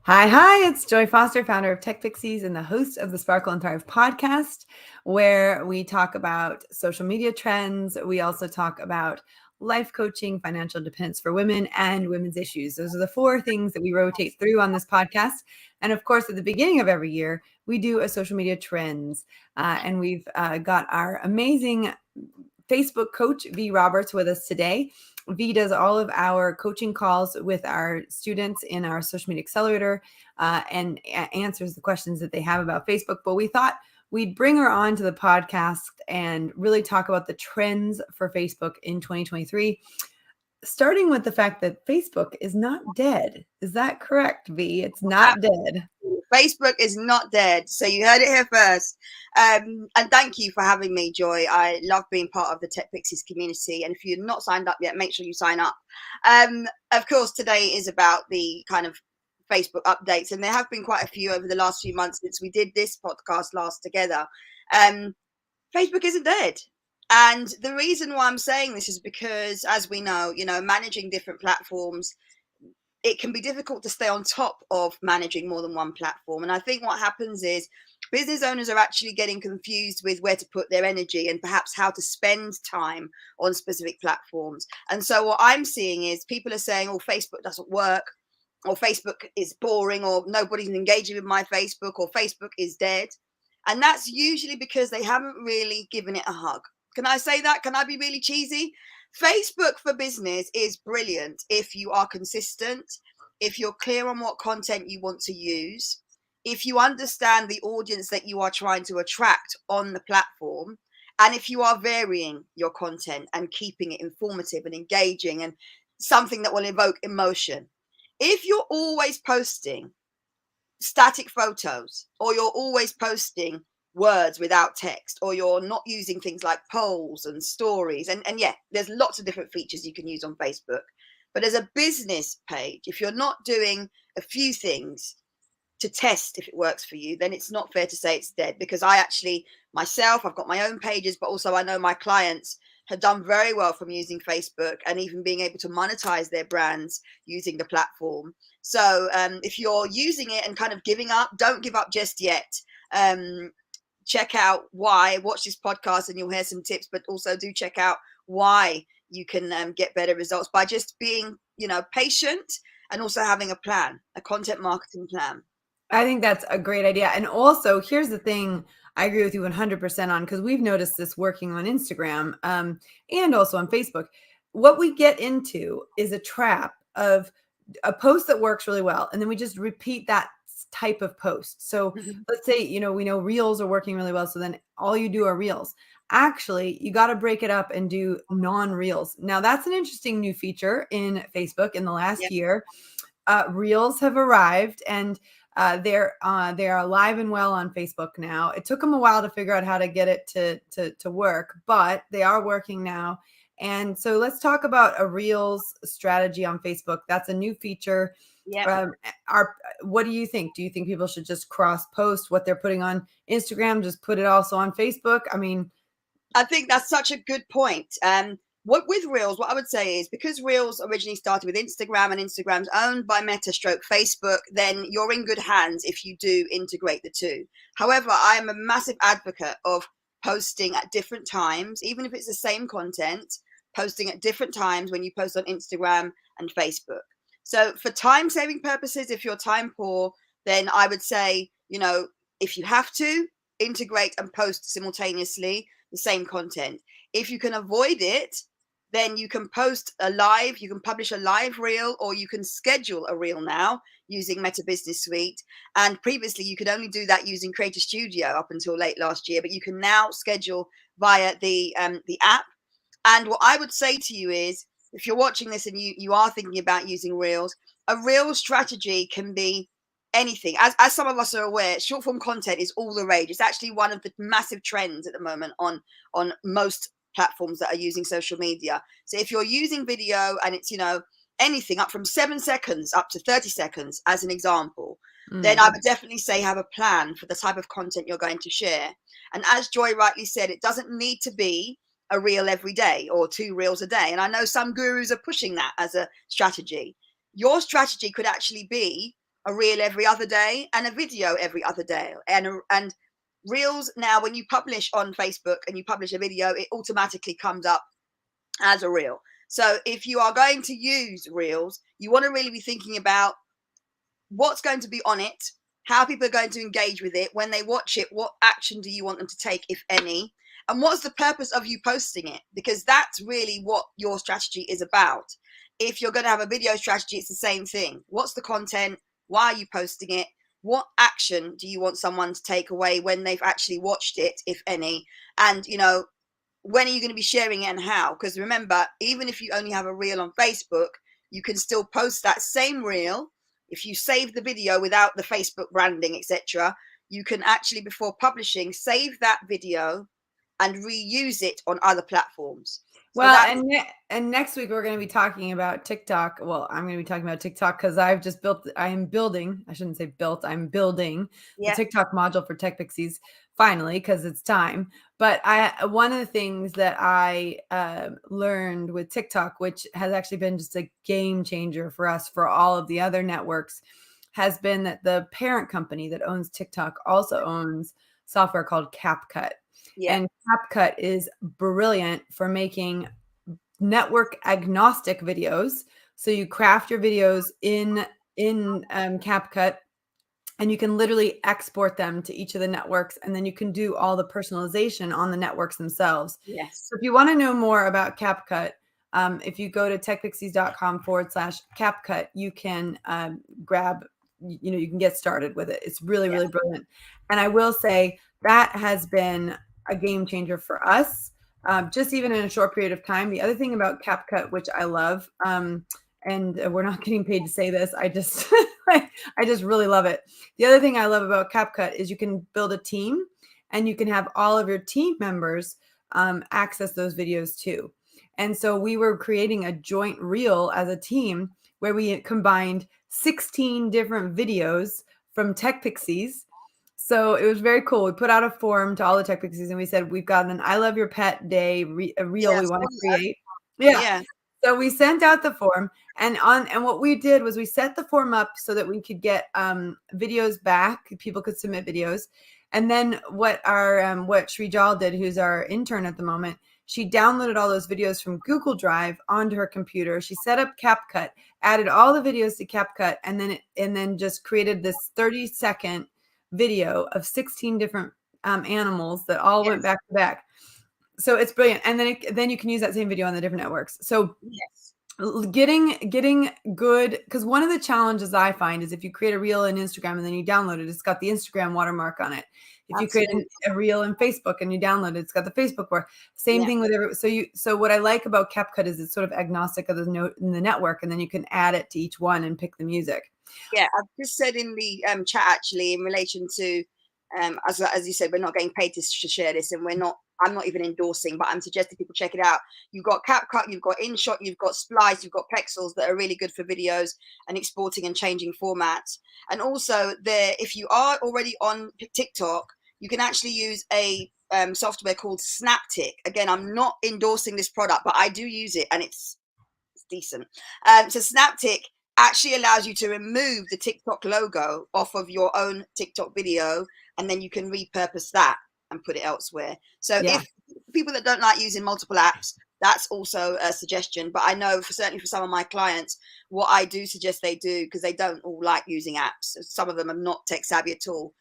Hi, it's Joy Foster, founder of Tech Pixies and the host of the Sparkle and Thrive podcast, where we talk about social media trends. We also talk about life coaching, financial independence for women, and women's issues. Those are the four things that we rotate through on this podcast. And of course, at the beginning of every year, we do a social media trends. And we've got our amazing Facebook coach, V Roberts, with us today. V does all of our coaching calls with our students in our social media accelerator and answers the questions that they have about Facebook. But we thought we'd bring her on to the podcast and really talk about the trends for Facebook in 2023, starting with the fact that Facebook is not dead. Is that correct, V? It's not dead. Facebook is not dead. So you heard it here first. And thank you for having me, Joy. I love being part of the Tech Pixies community. And if you're not signed up yet, make sure you sign up. Of course, today is about the kind of Facebook updates. And there have been quite a few over the last few months since we did this podcast last together. Facebook isn't dead. And the reason why I'm saying this is because, as we know, managing different platforms, it can be difficult to stay on top of managing more than one platform. And I think what happens is business owners are actually getting confused with where to put their energy and perhaps how to spend time on specific platforms. And so what I'm seeing is people are saying, oh, Facebook doesn't work, or Facebook is boring, or nobody's engaging with my Facebook, or Facebook is dead. And that's usually because they haven't really given it a hug. Can I say that? Can I be really cheesy? Facebook for business is brilliant if you are consistent, if you're clear on what content you want to use, if you understand the audience that you are trying to attract on the platform, and if you are varying your content and keeping it informative and engaging and something that will evoke emotion. If you're always posting static photos, or you're always posting words without text, or you're not using things like polls and stories, and yeah, there's lots of different features you can use on Facebook. But as a business page, if you're not doing a few things to test if it works for you, then it's not fair to say it's dead. Because I actually myself, I've got my own pages, but also I know my clients have done very well from using Facebook and even being able to monetize their brands using the platform. So if you're using it and kind of giving up, don't give up just yet. Check out why, watch this podcast and you'll hear some tips, but also do check out why you can get better results by just being, patient, and also having a plan, a content marketing plan. I think that's a great idea. And also, here's the thing I agree with you 100% on, because we've noticed this working on Instagram and also on Facebook. What we get into is a trap of a post that works really well, and then we just repeat that type of post. So let's say, we know reels are working really well. So then all you do are reels. Actually, you got to break it up and do non-reels. Now, that's an interesting new feature in Facebook in the last year. Reels have arrived, and they are alive and well on Facebook now. It took them a while to figure out how to get it to work, but they are working now. And so let's talk about a Reels strategy on Facebook. That's a new feature. Yeah. What do you think? Do you think people should just cross post what they're putting on Instagram, just put it also on Facebook? I mean, I think that's such a good point. What with Reels, what I would say is, because Reels originally started with Instagram and Instagram's owned by Meta stroke Facebook, then you're in good hands if you do integrate the two. However, I am a massive advocate of posting at different times, even if it's the same content, posting at different times when you post on Instagram and Facebook. So for time saving purposes, if you're time poor, then I would say, if you have to, integrate and post simultaneously the same content. If you can avoid it, then you can post a live, you can publish a live reel, or you can schedule a reel now using Meta Business Suite. And previously you could only do that using Creator Studio up until late last year, but you can now schedule via the app. And what I would say to you is, if you're watching this and you are thinking about using reels, a reel strategy can be anything. As some of us are aware, short form content is all the rage. It's actually one of the massive trends at the moment on most platforms that are using social media. So if you're using video and it's, anything up from 7 seconds up to 30 seconds, as an example, then I would definitely say have a plan for the type of content you're going to share. And as Joy rightly said, it doesn't need to be a reel every day or 2 reels a day. And I know some gurus are pushing that as a strategy. Your strategy could actually be a reel every other day and a video every other day. And reels now, when you publish on Facebook and you publish a video, it automatically comes up as a reel. So if you are going to use reels, you want to really be thinking about what's going to be on it, how people are going to engage with it. When they watch it, what action do you want them to take, if any? And what's the purpose of you posting it? Because that's really what your strategy is about. If you're going to have a video strategy, it's the same thing. What's the content? Why are you posting it? What action do you want someone to take away when they've actually watched it, if any? And, you know, when are you going to be sharing it and how? Because remember, even if you only have a reel on Facebook, you can still post that same reel. If you save the video without the Facebook branding, etc., you can actually, before publishing, save that video and reuse it on other platforms. Well, and next week we're going to be talking about TikTok. Well, I'm going to be talking about TikTok because I'm building the TikTok module for Tech Pixies finally, because it's time. But one of the things that I learned with TikTok, which has actually been just a game changer for us, for all of the other networks, has been that the parent company that owns TikTok also owns software called CapCut. Yeah. And CapCut is brilliant for making network agnostic videos. So you craft your videos in CapCut, and you can literally export them to each of the networks, and then you can do all the personalization on the networks themselves. Yes. So if you want to know more about CapCut, if you go to techpixies.com/CapCut, you can grab, you can get started with it. It's really, really brilliant. And I will say that has been a game changer for us, just even in a short period of time. The other thing about CapCut, which I love, and we're not getting paid to say this, I just I just really love it. The other thing I love about CapCut is you can build a team, and you can have all of your team members access those videos too. And so we were creating a joint reel as a team where we combined 16 different videos from Tech Pixies. So it was very cool. We put out a form to all the Tech Pixies, and we said, we've got an I Love Your Pet Day a reel we want to create. Yeah. So we sent out the form, and what we did was we set the form up so that we could get videos back. People could submit videos. And then what Srijal did, who's our intern at the moment, she downloaded all those videos from Google Drive onto her computer. She set up CapCut, added all the videos to CapCut, and then just created this 30-second video of 16 different animals that all went back to back. So it's brilliant. And then you can use that same video on the different networks. So getting good, because one of the challenges I find is if you create a reel in Instagram and then you download it, it's got the Instagram watermark on it. If you create a reel in Facebook and you download it, it's got the Facebook mark. Same thing with so what I like about CapCut is it's sort of agnostic of the network, and then you can add it to each one and pick the music. Yeah, I've just said in the chat, actually, in relation to as you said, we're not getting paid to share this, and I'm not even endorsing, but I'm suggesting people check it out. You've got CapCut, you've got InShot, you've got Splice, you've got Pexels that are really good for videos and exporting and changing formats. And also, if you are already on TikTok, you can actually use a software called Snaptic. Again, I'm not endorsing this product, but I do use it, and it's decent. So Snaptic actually allows you to remove the TikTok logo off of your own TikTok video, and then you can repurpose that and put it elsewhere. So if people that don't like using multiple apps, that's also a suggestion. But I know certainly for some of my clients, what I do suggest they do, because they don't all like using apps, some of them are not tech savvy at all,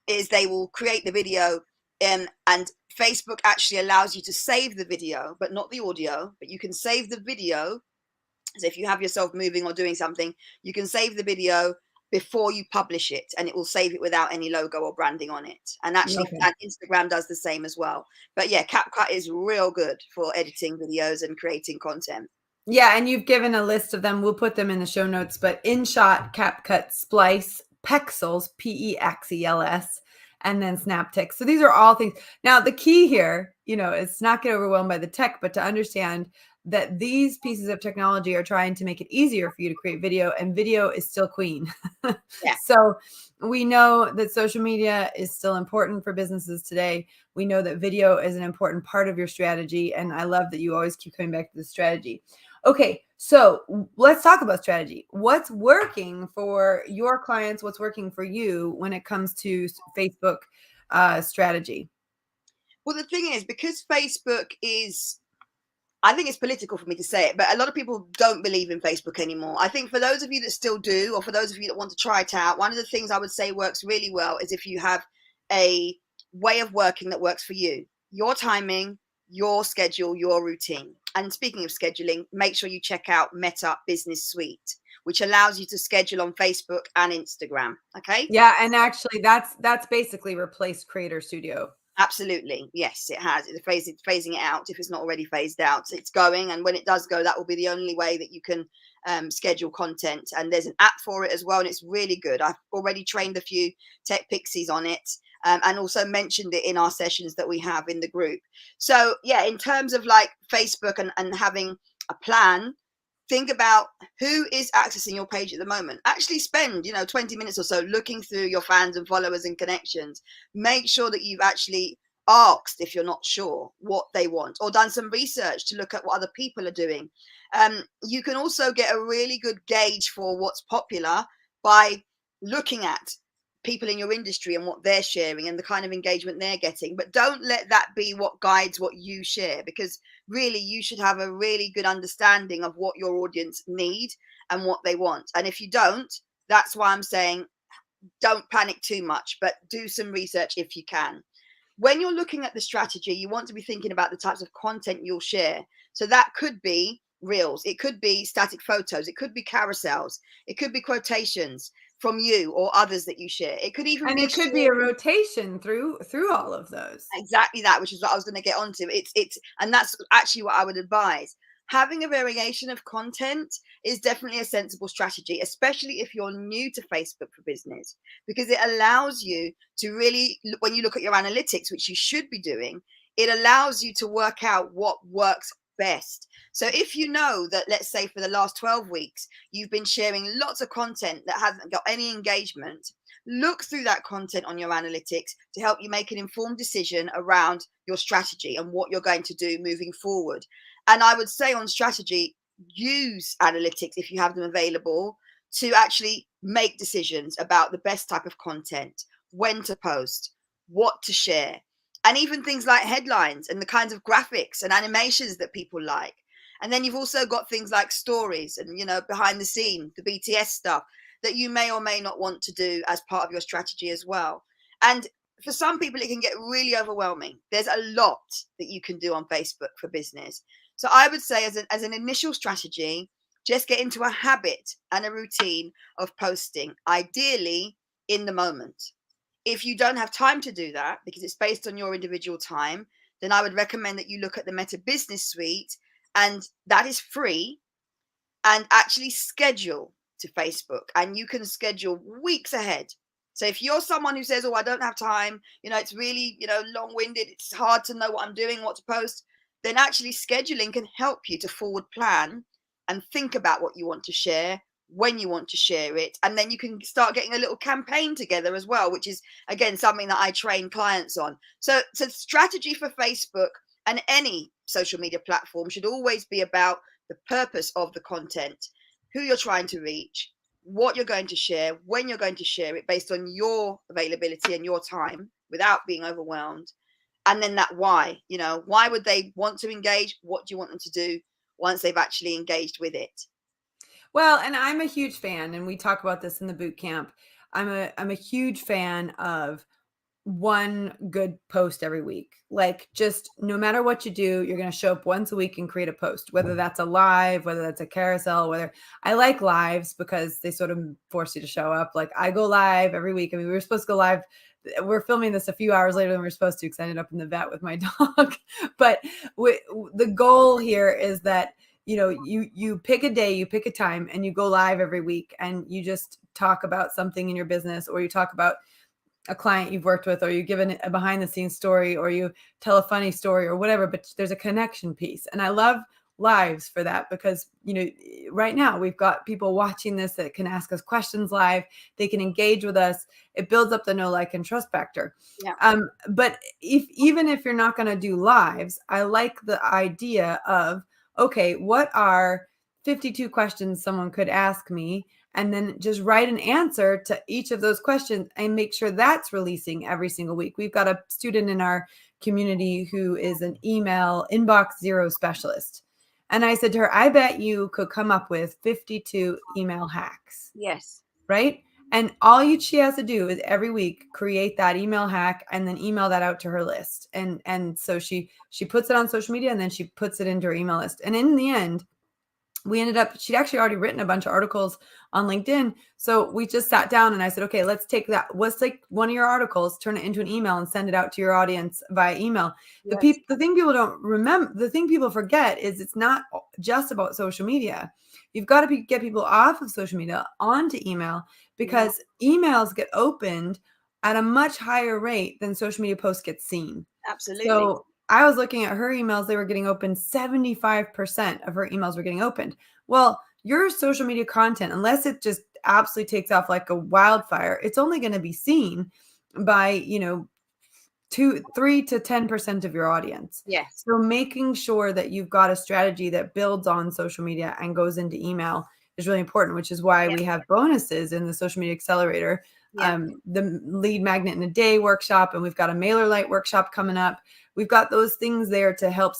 is they will create the video, and Facebook actually allows you to save the video, but not the audio, but you can save the video. So if you have yourself moving or doing something, you can save the video before you publish it, and it will save it without any logo or branding on it. And actually, and Instagram does the same as well. But yeah, CapCut is real good for editing videos and creating content. Yeah, and you've given a list of them. We'll put them in the show notes. But InShot, CapCut, Splice, Pexels, Pexels, and then Snaptic. So these are all things. Now, the key here, is not get overwhelmed by the tech, but to understand that these pieces of technology are trying to make it easier for you to create video, and video is still queen. So we know that social media is still important for businesses today. We know that video is an important part of your strategy. And I love that you always keep coming back to the strategy. Okay, so let's talk about strategy. What's working for your clients? What's working for you when it comes to Facebook strategy? Well, the thing is, because Facebook is, I think it's political for me to say it, but a lot of people don't believe in Facebook anymore. I think for those of you that still do, or for those of you that want to try it out, one of the things I would say works really well is if you have a way of working that works for you, your timing, your schedule, your routine. And speaking of scheduling, make sure you check out Meta Business Suite, which allows you to schedule on Facebook and Instagram. Okay. Yeah, and actually that's basically replaced Creator Studio. Absolutely. Yes, it has. It's phasing it out if it's not already phased out. So it's going. And when it does go, that will be the only way that you can schedule content. And there's an app for it as well. And it's really good. I've already trained a few tech pixies on it and also mentioned it in our sessions that we have in the group. So, yeah, in terms of like Facebook and having a plan, think about who is accessing your page at the moment. Actually spend 20 minutes or so looking through your fans and followers and connections. Make sure that you've actually asked, if you're not sure, what they want, or done some research to look at what other people are doing. You can also get a really good gauge for what's popular by looking at people in your industry and what they're sharing and the kind of engagement they're getting. But don't let that be what guides what you share, because really you should have a really good understanding of what your audience need and what they want. And if you don't, that's why I'm saying don't panic too much, but do some research if you can. When you're looking at the strategy, you want to be thinking about the types of content you'll share. So that could be reels, it could be static photos, it could be carousels, it could be quotations from you or others that you share. It could even And be it could be a sharing rotation through all of those. exactly that, which is what I was going to get onto. And that's actually what I would advise. Having a variation of content is definitely a sensible strategy, especially if you're new to Facebook for Business, because it allows you to really, when you look at your analytics, which you should be doing, it allows you to work out what works best. So if you know that, let's say for the last 12 weeks, you've been sharing lots of content that hasn't got any engagement, look through that content on your analytics to help you make an informed decision around your strategy and what you're going to do moving forward. And I would say on strategy, use analytics if you have them available to actually make decisions about the best type of content, when to post, what to share, and even things like headlines and the kinds of graphics and animations that people like. And then you've also got things like stories and, behind the scene, the BTS stuff that you may or may not want to do as part of your strategy as well. And for some people, it can get really overwhelming. There's a lot that you can do on Facebook for Business. So I would say as an initial strategy, just get into a habit and a routine of posting, ideally in the moment. If you don't have time to do that because it's based on your individual time, then I would recommend that you look at the Meta Business Suite, and that is free, and actually schedule to Facebook, and you can schedule weeks ahead. So if you're someone who says, "Oh, I don't have time, it's really, long-winded, it's hard to know what I'm doing, what to post," then actually scheduling can help you to forward plan and think about what you want to share, when you want to share it, and then you can start getting a little campaign together as well, which is again something that I train clients on. So strategy for Facebook and any social media platform should always be about the purpose of the content, who you're trying to reach, what you're going to share, when you're going to share it based on your availability and your time without being overwhelmed. And then that why, why would they want to engage? What do you want them to do once they've actually engaged with it? Well, and I'm a huge fan, and we talk about this in the boot camp. I'm a huge fan of one good post every week. Like, just no matter what you do, you're going to show up once a week and create a post, whether that's a live, whether that's a carousel, whether I like lives because they sort of force you to show up. Like, I go live every week. I mean, we were supposed to go live. We're filming this a few hours later than we were supposed to because I ended up in the vet with my dog. But the goal here is that, you pick a day, you pick a time, and you go live every week, and you just talk about something in your business, or you talk about a client you've worked with, or you give a behind the scenes story, or you tell a funny story or whatever, but there's a connection piece. And I love lives for that because, right now we've got people watching this that can ask us questions live. They can engage with us. It builds up the know, like, and trust factor. Yeah. But even if you're not going to do lives, I like the idea of, okay, what are 52 questions someone could ask me, and then just write an answer to each of those questions and make sure that's releasing every single week. We've got a student in our community who is an email inbox zero specialist. And I said to her, I bet you could come up with 52 email hacks. Yes. Right? And she has to do is every week create that email hack and then email that out to her list. And so she puts it on social media and then she puts it into her email list. And in the end, she'd actually already written a bunch of articles on LinkedIn. So we just sat down and I said, okay, let's take one of your articles, turn it into an email and send it out to your audience via email. Yes. The thing people don't remember, the thing people forget is it's not just about social media. You've got to get people off of social media onto email, because emails get opened at a much higher rate than social media posts get seen. Absolutely. So I was looking at her emails. They were getting opened. 75% of her emails were getting opened. Well, your social media content, unless it just absolutely takes off like a wildfire, it's only going to be seen by, 3 to 10% of your audience. Yes. So making sure that you've got a strategy that builds on social media and goes into email is really important, which is why we have bonuses in the Social Media Accelerator. The Lead Magnet in a Day workshop, and we've got a MailerLite workshop coming up. We've got those things there to help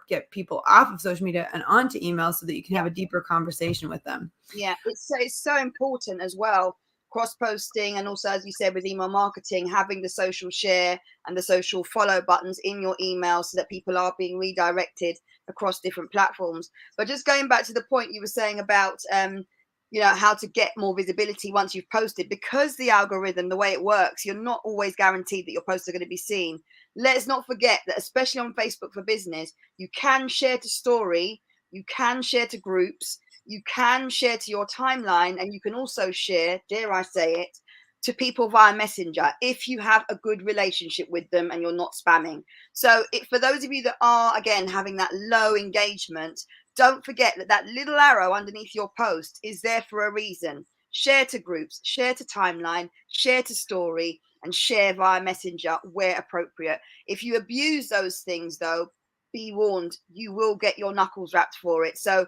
get people off of social media and onto email so that you can have a deeper conversation with them. Yeah, it's so important as well. Cross-posting, and also, as you said, with email marketing, having the social share and the social follow buttons in your email so that people are being redirected across different platforms. But just going back to the point you were saying about how to get more visibility once you've posted, because the algorithm, the way it works, you're not always guaranteed that your posts are going to be seen. Let's not forget that, especially on Facebook for Business, you can share to story, you can share to groups, you can share to your timeline, and you can also share, dare I say it, to people via Messenger if you have a good relationship with them and you're not spamming. So for those of you that are, again, having that low engagement, don't forget that little arrow underneath your post is there for a reason. Share to groups, share to timeline, share to story, and share via Messenger where appropriate. If you abuse those things, though, be warned, you will get your knuckles wrapped for it. So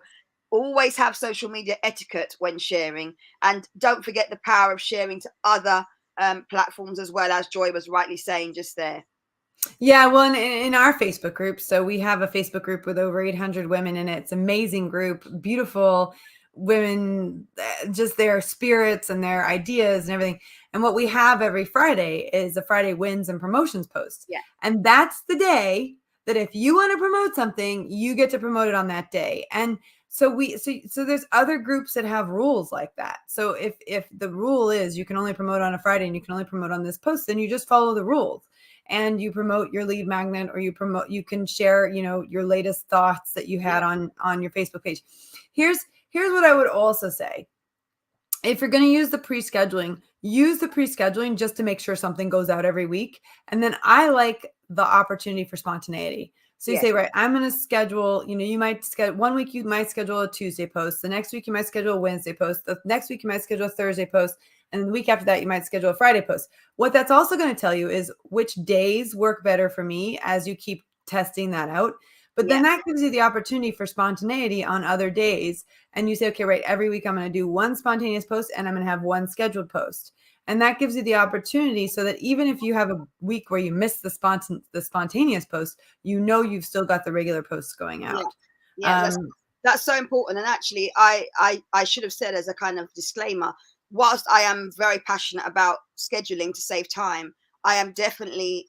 always have social media etiquette when sharing, and don't forget the power of sharing to other platforms as well, as Joy was rightly saying just there. Yeah, well, in our Facebook group, so we have a Facebook group with over 800 women in it. It's an amazing group, beautiful women, just their spirits and their ideas and everything. And what we have every Friday is a Friday wins and promotions post. Yeah. And that's the day that if you want to promote something, you get to promote it on that day. And so there's other groups that have rules like that. So if the rule is you can only promote on a Friday and you can only promote on this post, then you just follow the rules. And you promote your lead magnet, or you can share, your latest thoughts that you had on your Facebook page. Here's what I would also say. If you're going to use the pre-scheduling, use the pre-scheduling just to make sure something goes out every week. And then I like the opportunity for spontaneity. So you say, right, I'm going to schedule, you might schedule 1 week, you might schedule a Tuesday post. The next week you might schedule a Wednesday post. The next week you might schedule a Thursday post. And the week after that, you might schedule a Friday post. What that's also going to tell you is which days work better for me as you keep testing that out. But then that gives you the opportunity for spontaneity on other days. And you say, okay, right, every week I'm going to do one spontaneous post and I'm going to have one scheduled post. And that gives you the opportunity so that even if you have a week where you miss the spontaneous post, you've still got the regular posts going out. That's so important. And actually, I should have said as a kind of disclaimer, whilst I am very passionate about scheduling to save time, I am definitely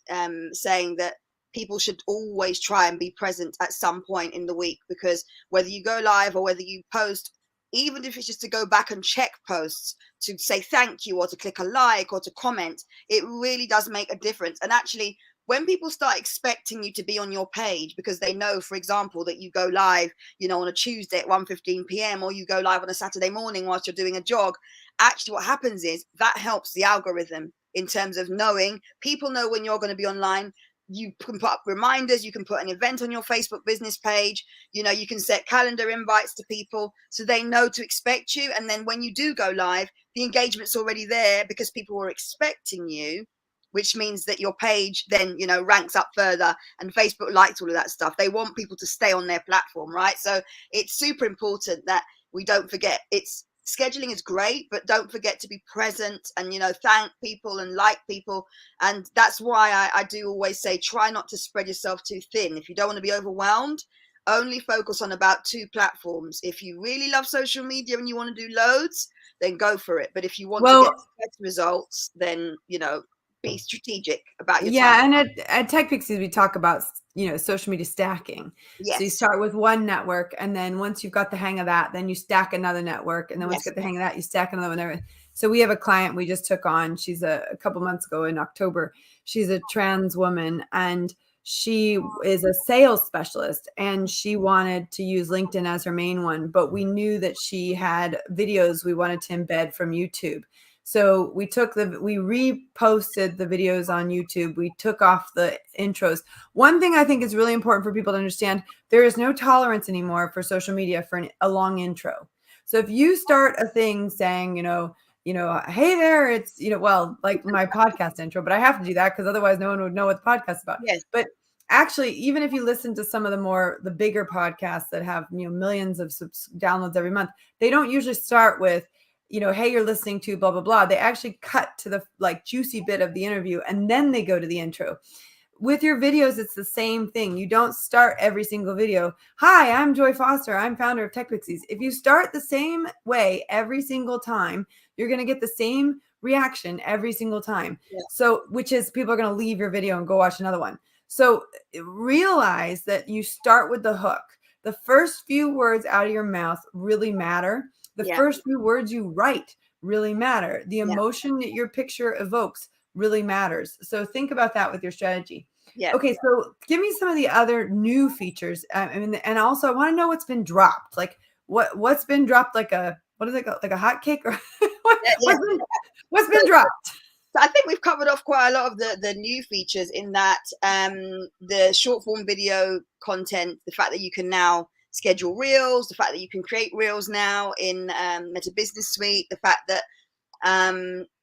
saying that people should always try and be present at some point in the week, because whether you go live or whether you post, even if it's just to go back and check posts, to say thank you or to click a like or to comment, it really does make a difference. And actually, when people start expecting you to be on your page because they know, for example, that you go live, on a Tuesday at 1:15 p.m. or you go live on a Saturday morning whilst you're doing a jog, actually what happens is that helps the algorithm in terms of knowing, people know when you're going to be online. You can put up reminders, you can put an event on your Facebook business page, you can set calendar invites to people so they know to expect you. And then when you do go live, the engagement's already there because people were expecting you, which means that your page then, ranks up further, and Facebook likes all of that stuff. They want people to stay on their platform, right? So it's super important that we don't forget. It's scheduling is great, but don't forget to be present and, you know, thank people and like people. And that's why I do always say, try not to spread yourself too thin. If you don't want to be overwhelmed, only focus on about 2 platforms. If you really love social media and you want to do loads, then go for it. But if you want to get better results, then, you know, be strategic about your time. And at Tech Pixies, we talk about, you know, social media stacking. Yes. So you start with one network, and then once you've got the hang of that, then you stack another network, and then once you get the hang of that, you stack another network. So we have a client we just took on. She's a couple months ago in October. She's a trans woman, and she is a sales specialist, and she wanted to use LinkedIn as her main one, but we knew that she had videos we wanted to embed from YouTube. So we reposted the videos on YouTube. We took off the intros. One thing I think is really important for people to understand, there is no tolerance anymore for social media for a long intro. So if you start a thing saying, you know, hey there, it's, you know, well, like my podcast intro, but I have to do that because otherwise no one would know what the podcast is about. Yes. But actually, even if you listen to some of the bigger podcasts that have, you know, millions of downloads every month, they don't usually start with, you know, hey, you're listening to blah, blah, blah. They actually cut to the like juicy bit of the interview, and then they go to the intro. With your videos, it's the same thing. You don't start every single video. Hi, I'm Joy Foster. I'm founder of Tech Pixies. If you start the same way every single time, you're going to get the same reaction every single time. Yeah. So, which is people are going to leave your video and go watch another one. So realize that you start with the hook. The first few words out of your mouth really matter. The first few words you write really matter. The emotion that your picture evokes really matters. So think about that with your strategy. Yeah. Okay, so give me some of the other new features. And also I want to know what's been dropped. Like what's been dropped, like a, what is it called? Like a hot cake, or what's been dropped? So I think we've covered off quite a lot of the new features in that, the short form video content, the fact that you can now schedule reels, the fact that you can create reels now in Meta Business Suite, the fact that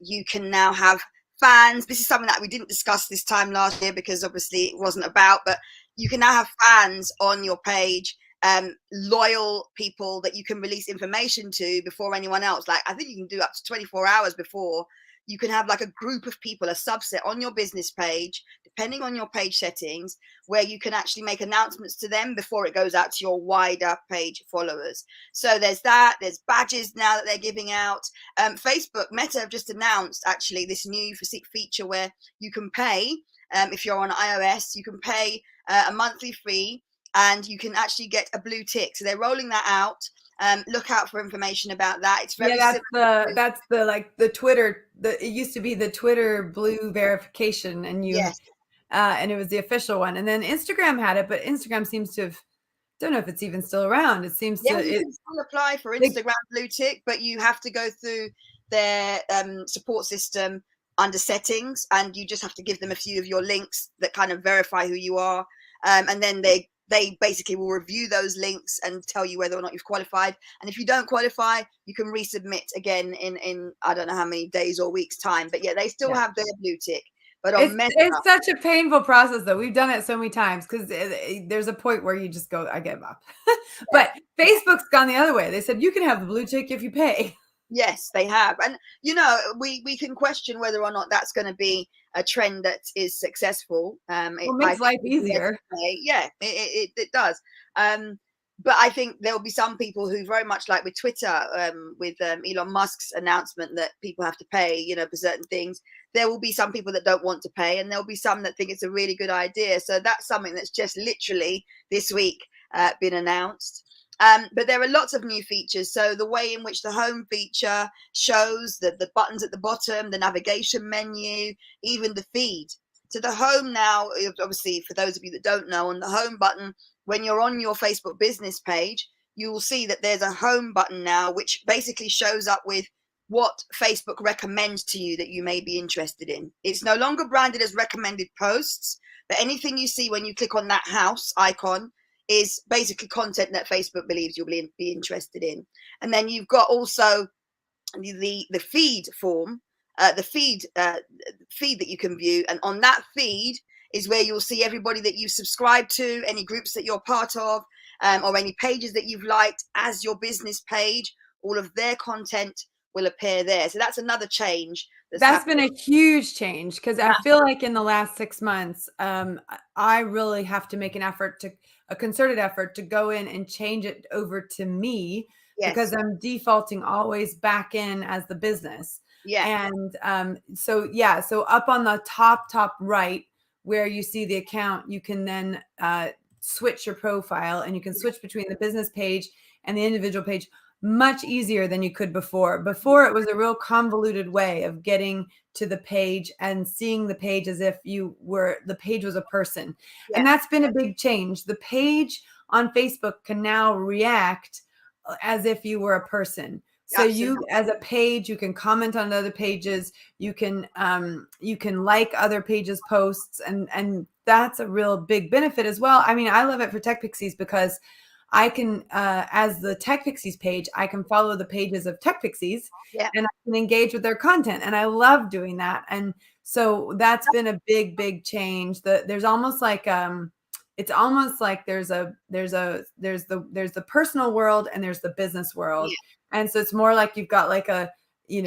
you can now have fans. This is something that we didn't discuss this time last year because obviously it wasn't about, but you can now have fans on your page, loyal people that you can release information to before anyone else. Like I think you can do up to 24 hours before. You can have like a group of people, a subset on your business page, depending on your page settings, where you can actually make announcements to them before it goes out to your wider page followers. So there's that. There's badges now that they're giving out. Facebook, Meta have just announced actually this new feature where you can pay, if you're on iOS, you can pay a monthly fee and you can actually get a blue tick. So they're rolling that out. Look out for information about that. It's very that's the like the Twitter. It used to be the Twitter blue verification, and and it was the official one. And then Instagram had it, but Instagram seems to have, don't know if it's even still around. It seems you can still apply for Instagram blue tick, but you have to go through their support system under settings, and you just have to give them a few of your links that kind of verify who you are, and then they basically will review those links and tell you whether or not you've qualified. And if you don't qualify, you can resubmit again in I don't know how many days or weeks time. But yeah, they still have their blue tick. But on Meta, it's such a painful process, though. We've done it so many times because there's a point where you just go, I give up. But Facebook's gone the other way. They said you can have the blue tick if you pay. Yes, they have. And, you know, we can question whether or not that's going to be a trend that is successful. It makes life easier. Yeah, it does. But I think there will be some people who very much like with Twitter, with Elon Musk's announcement that people have to pay, you know, for certain things. There will be some people that don't want to pay, and there'll be some that think it's a really good idea. So that's something that's just literally this week been announced. But there are lots of new features. So the way in which the home feature shows the buttons at the bottom, the navigation menu, even the feed. So the home now, obviously, for those of you that don't know, on the home button, when you're on your Facebook business page, you will see that there's a home button now, which basically shows up with what Facebook recommends to you that you may be interested in. It's no longer branded as recommended posts, but anything you see when you click on that house icon is basically content that Facebook believes you'll be interested in. And then you've got also the feed form, the feed that you can view. And on that feed is where you'll see everybody that you subscribe to, any groups that you're part of. or any pages that you've liked as your business page, all of their content will appear there. So that's another change. That's been a huge change, because I feel like in the last 6 months, I really have to make a concerted effort to go in and change it over to me, because I'm defaulting always back in as the business. Yeah. And so up on the top right where you see the account, you can then switch your profile, and you can switch between the business page and the individual page much easier than you could before. Before, it was a real convoluted way of getting to the page and seeing the page as if the page was a person. Yeah. And that's been a big change. The page on Facebook can now react as if you were a person. So you, as a page, you can comment on other pages. You can like other pages' posts, and that's a real big benefit as well. I mean, I love it for Tech Pixies because I can, as the Tech Pixies page, I can follow the pages of Tech Pixies, and I can engage with their content, and I love doing that. And so that's been a big change. There's almost like it's almost like there's the personal world and there's the business world, and so it's more like you've got like you've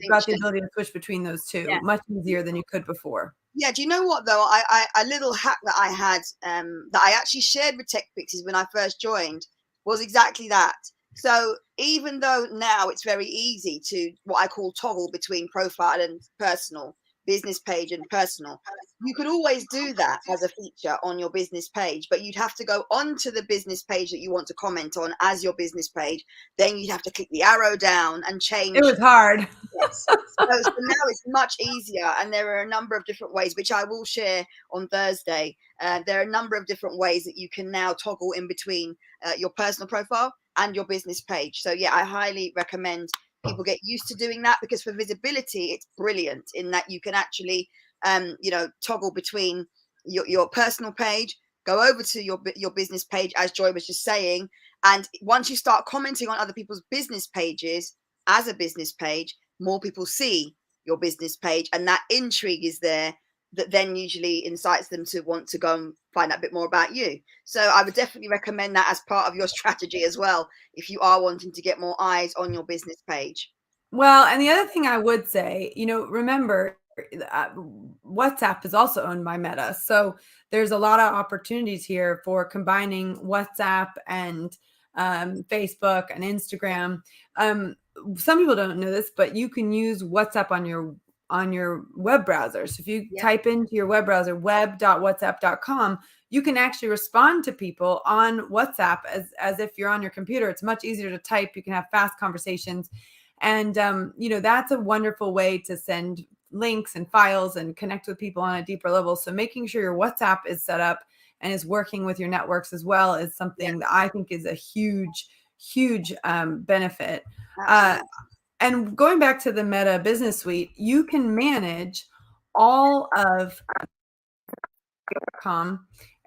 got the ability to switch between those two much easier than you could before. Yeah, do you know what though? A little hack that I had that I actually shared with Tech Pixies when I first joined was exactly that. So even though now it's very easy to what I call toggle between profile and personal, business page and personal, you could always do that as a feature on your business page, but you'd have to go onto the business page that you want to comment on as your business page. Then you'd have to click the arrow down and change. It was hard. Yes. So now it's much easier, and there are a number of different ways, which I will share on Thursday. There are a number of different ways that you can now toggle in between your personal profile and your business page. So yeah, I highly recommend people get used to doing that, because for visibility, it's brilliant in that you can actually, toggle between your personal page, go over to your business page, as Joy was just saying. And once you start commenting on other people's business pages as a business page, more people see your business page, and that intrigue is there that then usually incites them to want to go and find out a bit more about you. So I would definitely recommend that as part of your strategy as well, if you are wanting to get more eyes on your business page. Well, and the other thing I would say, remember, WhatsApp is also owned by Meta. So there's a lot of opportunities here for combining WhatsApp and Facebook and Instagram. Some people don't know this, but you can use WhatsApp on your web browser. So if you type into your web browser web.whatsapp.com, you can actually respond to people on WhatsApp as if you're on your computer. It's much easier to type. You can have fast conversations. And, that's a wonderful way to send links and files and connect with people on a deeper level. So making sure your WhatsApp is set up and is working with your networks as well is something that I think is a huge benefit. And going back to the Meta Business Suite, you can manage all of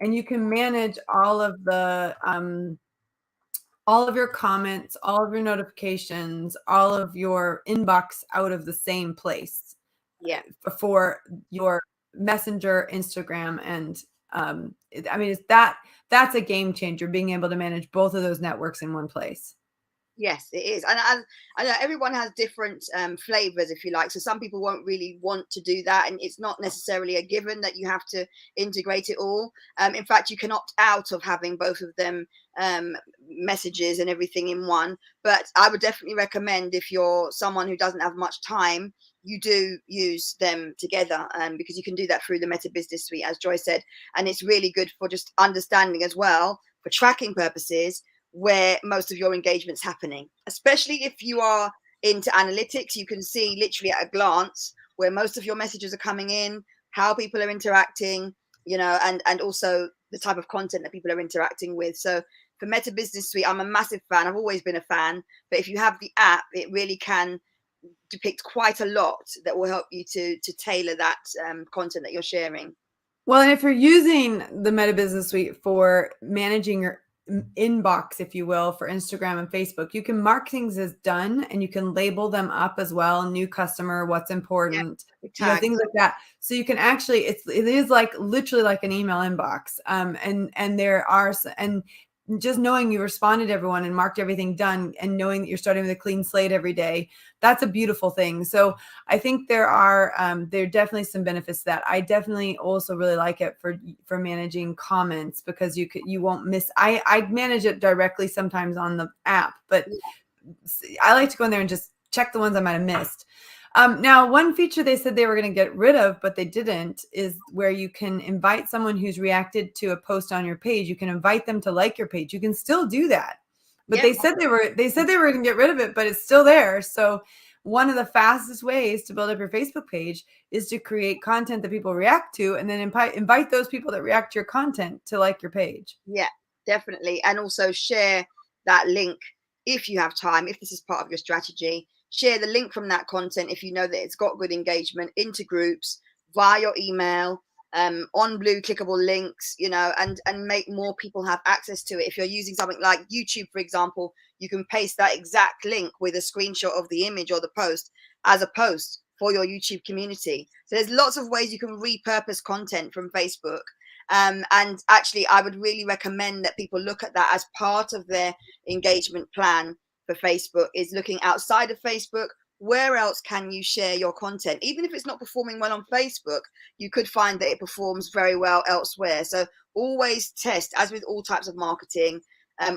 and you can manage all of your comments, all of your notifications, all of your inbox out of the same place. Yeah. For your Messenger, Instagram, and that's a game changer, being able to manage both of those networks in one place. Yes, it is. And I know everyone has different flavors, if you like. So some people won't really want to do that. And it's not necessarily a given that you have to integrate it all. In fact, you can opt out of having both of them messages and everything in one. But I would definitely recommend, if you're someone who doesn't have much time, you do use them together, because you can do that through the Meta Business Suite, as Joy said. And it's really good for just understanding as well, for tracking purposes, where most of your engagement's happening. Especially if you are into analytics, you can see literally at a glance where most of your messages are coming in, how people are interacting, and also the type of content that people are interacting with. So for Meta Business Suite, I'm a massive fan. I've always been a fan, but if you have the app, it really can depict quite a lot that will help you to tailor that content that you're sharing. Well, and if you're using the Meta Business Suite for managing your inbox, if you will, for Instagram and Facebook, you can mark things as done, and you can label them up as well. New customer, what's important, things like that. So you can actually, it is like literally like an email inbox. And there are, and just knowing you responded to everyone and marked everything done, and knowing that you're starting with a clean slate every day, that's a beautiful thing. So I think there are definitely some benefits to that. I definitely also really like it for managing comments, because you won't miss. I manage it directly sometimes on the app, but I like to go in there and just check the ones I might have missed. Now, one feature they said they were going to get rid of, but they didn't, is where you can invite someone who's reacted to a post on your page. You can invite them to like your page. You can still do that, but they said they were going to get rid of it, but it's still there. So one of the fastest ways to build up your Facebook page is to create content that people react to, and then invite those people that react to your content to like your page. Yeah, definitely. And also share that link if you have time, if this is part of your strategy. Share the link from that content if you know that it's got good engagement into groups via your email, on blue clickable links, and make more people have access to it. If you're using something like YouTube, for example, you can paste that exact link with a screenshot of the image or the post as a post for your YouTube community. So there's lots of ways you can repurpose content from Facebook. And actually, I would really recommend that people look at that as part of their engagement plan for Facebook, is looking outside of Facebook. Where else can you share your content? Even if it's not performing well on Facebook, you could find that it performs very well elsewhere. So always test, as with all types of marketing,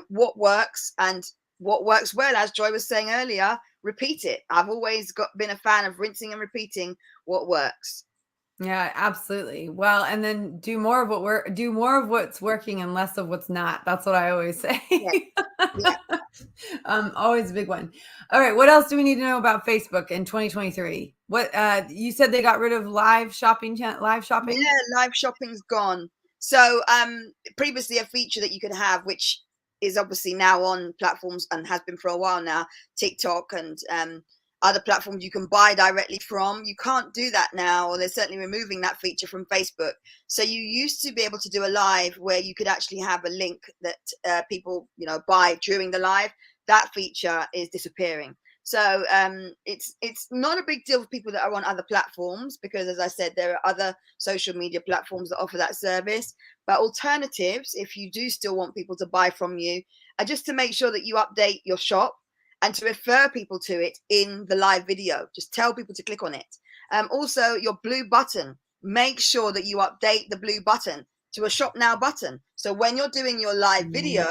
what works, and what works well, as Joy was saying earlier, repeat it. I've always been a fan of rinsing and repeating what works. Yeah, absolutely. Well, and then do more of what's working and less of what's not. That's what I always say. Yeah. Always a big one. All right, what else do we need to know about Facebook in 2023? What you said they got rid of live shopping? Yeah, live shopping's gone. So previously a feature that you could have, which is obviously now on platforms and has been for a while now, TikTok and other platforms you can buy directly from. You can't do that now, or they're certainly removing that feature from Facebook. So you used to be able to do a live where you could actually have a link that people buy during the live. That feature is disappearing. So it's not a big deal for people that are on other platforms, because, as I said, there are other social media platforms that offer that service. But alternatives, if you do still want people to buy from you, are just to make sure that you update your shop and to refer people to it in the live video. Just tell people to click on it. Also, your blue button, make sure that you update the blue button to a shop now button. So when you're doing your live video,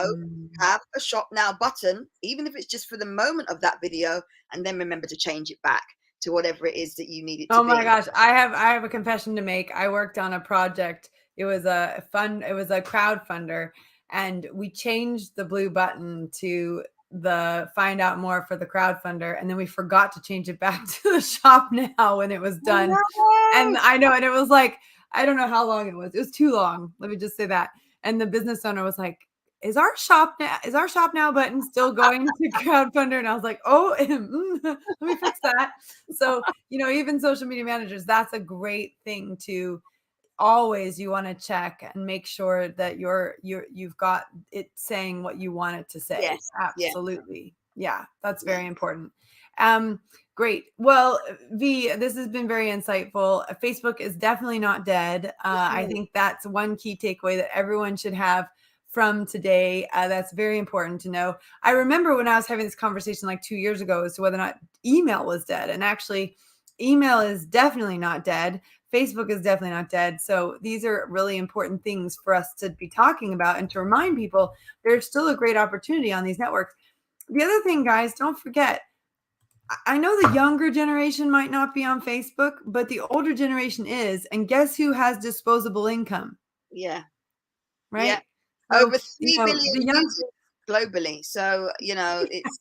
have a shop now button, even if it's just for the moment of that video, and then remember to change it back to whatever it is that you need it to be. Oh my gosh, I have a confession to make. I worked on a project. It was a crowdfunder, and we changed the blue button to the find out more for the crowdfunder, and then we forgot to change it back to the shop now when it was done. And I know, and it was like, I don't know how long it was too long, let me just say that. And the business owner was like, is our shop now button still going to crowdfunder? And I was like, oh, let me fix that. So even social media managers, that's a great thing to always, you want to check and make sure that you've got it saying what you want it to say. Yes. Absolutely. Yeah, that's very important. Great. Well, V, this has been very insightful. Facebook is definitely not dead. I think that's one key takeaway that everyone should have from today. That's very important to know. I remember when I was having this conversation like 2 years ago as to whether or not email was dead. And actually, email is definitely not dead. Facebook is definitely not dead. So these are really important things for us to be talking about and to remind people there's still a great opportunity on these networks. The other thing, guys, don't forget, I know the younger generation might not be on Facebook, but the older generation is. And guess who has disposable income? Yeah. Right? Yeah. So, Over 3 billion users globally. So, it's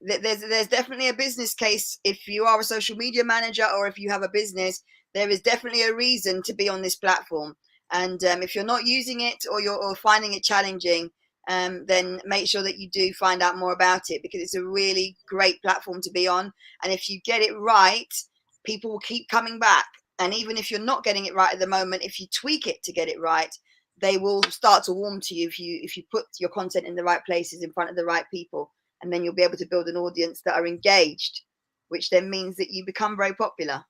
there's definitely a business case. If you are a social media manager or if you have a business, there is definitely a reason to be on this platform. And if you're not using it or finding it challenging, then make sure that you do find out more about it, because it's a really great platform to be on. And if you get it right, people will keep coming back. And even if you're not getting it right at the moment, if you tweak it to get it right, they will start to warm to you if you put your content in the right places in front of the right people. And then you'll be able to build an audience that are engaged, which then means that you become very popular.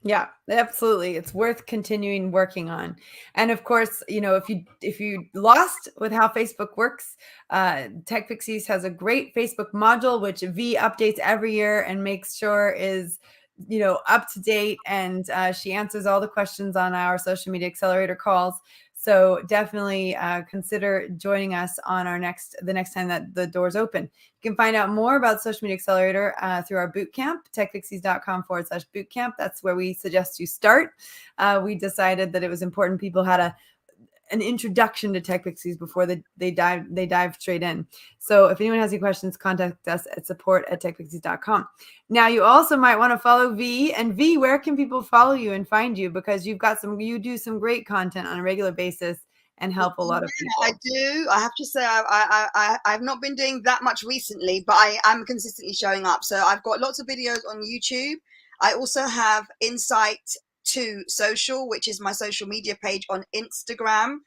Yeah, absolutely. It's worth continuing working on. And of course, if you lost with how Facebook works, Tech Pixies has a great Facebook module which V updates every year and makes sure is up to date. And she answers all the questions on our social media accelerator calls. So definitely consider joining us on the next time that the doors open. You can find out more about Social Media Accelerator through our bootcamp, techpixies.com/bootcamp. That's where we suggest you start. We decided that it was important people had an introduction to Tech Pixies before they dive straight in. So if anyone has any questions, contact us at support@techpixies.com. Now you also might want to follow V. And V, where can people follow you and find you? Because you do some great content on a regular basis and help a lot of people. I do. I have to say, I've not been doing that much recently, but I am consistently showing up. So I've got lots of videos on YouTube. I also have Insight to Social, which is my social media page on Instagram.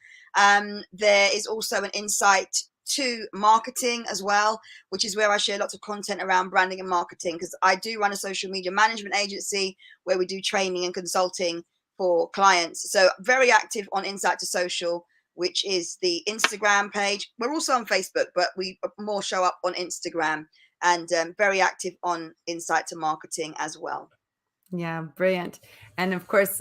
There is also an Insight to Marketing as well, which is where I share lots of content around branding and marketing, because I do run a social media management agency where we do training and consulting for clients. So very active on Insight to Social, which is the Instagram page. We're also on Facebook, but we more show up on Instagram, and very active on Insight to Marketing as well. Yeah, brilliant. And of course,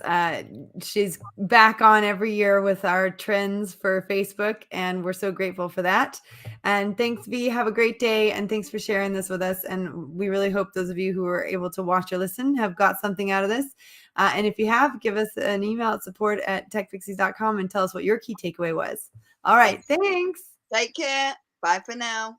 she's back on every year with our trends for Facebook, and we're so grateful for that. And thanks, V. Have a great day, and thanks for sharing this with us. And we really hope those of you who were able to watch or listen have got something out of this. And if you have, give us an email at support@techpixies.com and tell us what your key takeaway was. All right, thanks. Take care. Bye for now.